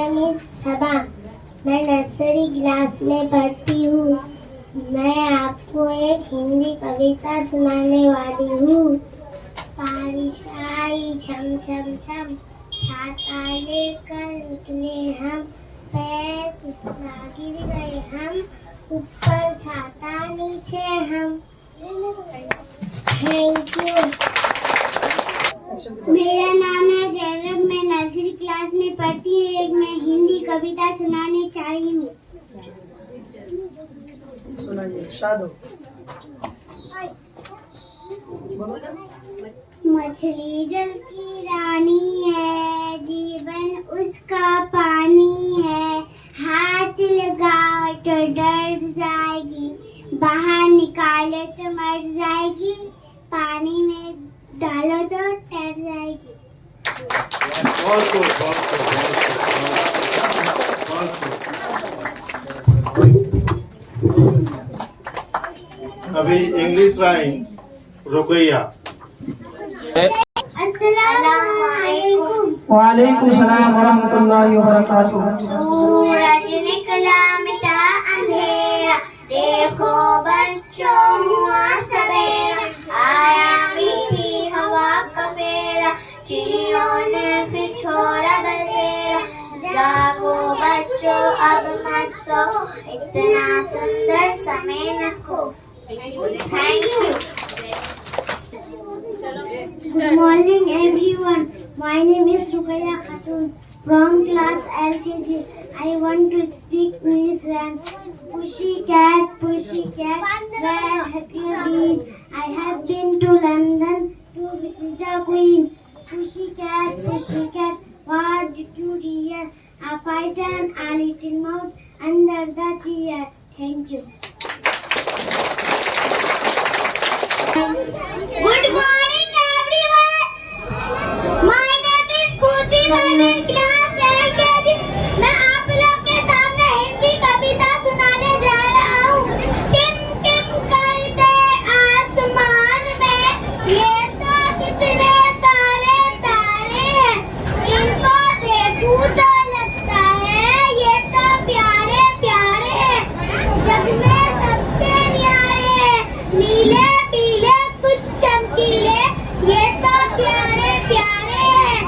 Name is सबा। मैं nursery class में पढ़ती हूँ। मैं आपको एक हिंदी कविता सुनाने वाली हूँ। बारिश आई छम छम छम, छाता लेकर निकले हम, पैर फिसला गिर गए हम, ऊपर छाता नीचे हम। Thank you. मेरा नाम है जैनब। मैं नर्सरी क्लास में पढ़ती हूँ। एक मैं हिंदी कविता सुनाने चाह रही हूँ। सुनाइए, शादो। मछली जल की रानी है, जीवन उसका पानी है। हाथ लगाओ तो डर जाएगी, बाहर निकालो तो मर जाएगी, पानी में डालो तो तैर जाएगी। अभी इंग्लिश राइम रुकैया। वालेकुम सलाम व रहमतुल्लाहि व बरकातुहू। सूरज निकला मिटा अंधेरा, देखो बच्चों हुआ सवेरा, आया मीठी हवा का फेरा, चिड़ियों ने फिर छोड़ा बसेरा। जागो बच्चों अब मत सो, इतना सुंदर समय न खो। Thank you. Good morning everyone. My name is Ruqayya Khatun from class LKG. I want to speak English rhyme. Pussycat, where have you been? I have been to London to visit the Queen. Pussycat, what did you hear? A python, a little mouse under the chair. Thank you. Good morning everyone. My name is Khuti. मैं class LKG। मैं आप लोग के सामने हिंदी कविता सुनाने जा रहा हूँ। टिम टिम करते आसमान में, ये तो कितने सारे तारे हैं, इनको देखूं तो लगता है ये तो प्यारे प्यारे हैं, जग में सबसे न्यारे हैं, नीले पीले कुछ चमकीले, ये तो प्यारे प्यारे हैं,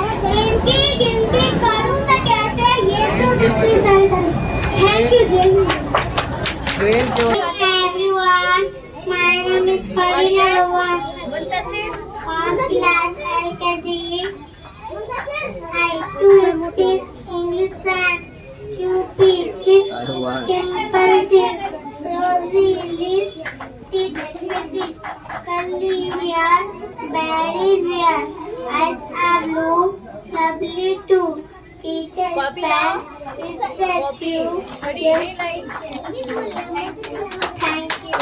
इनकी गिनती करूं तो कैसे, ये तो कितनी सारी। Thank you everyone. My name is Farina Rawan from class LKG. I do speak English and Cupid, Dimple Tip, Rosy Lips, Tick, Curly Hair, Berry Hair, Eyes are blue, lovely too. Teacher's pen is that you. Yes. Thank you.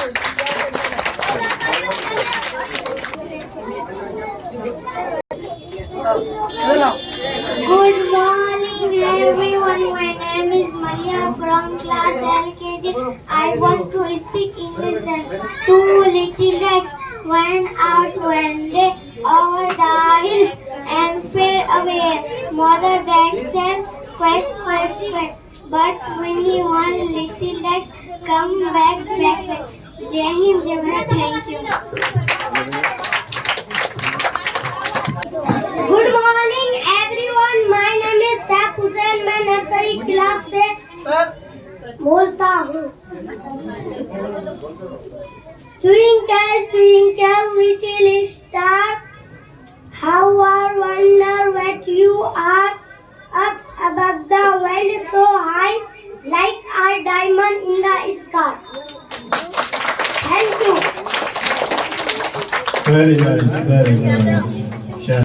Good morning everyone. My name is Maria from class LKG. I want to speak English and two little ducks went out one day over the hill and fade away. Mother duck said quack quack quack, but only one little duck come back quack quack. Jai Hind, Jai Bharat. Thank you. Good morning everyone. My name is Saif Hussain. मैं nursery class से बोलता हूँ। Twinkle little star, how I wonder what you are, up above the world so high, like a diamond in the sky. Thank you. Very nice, very nice.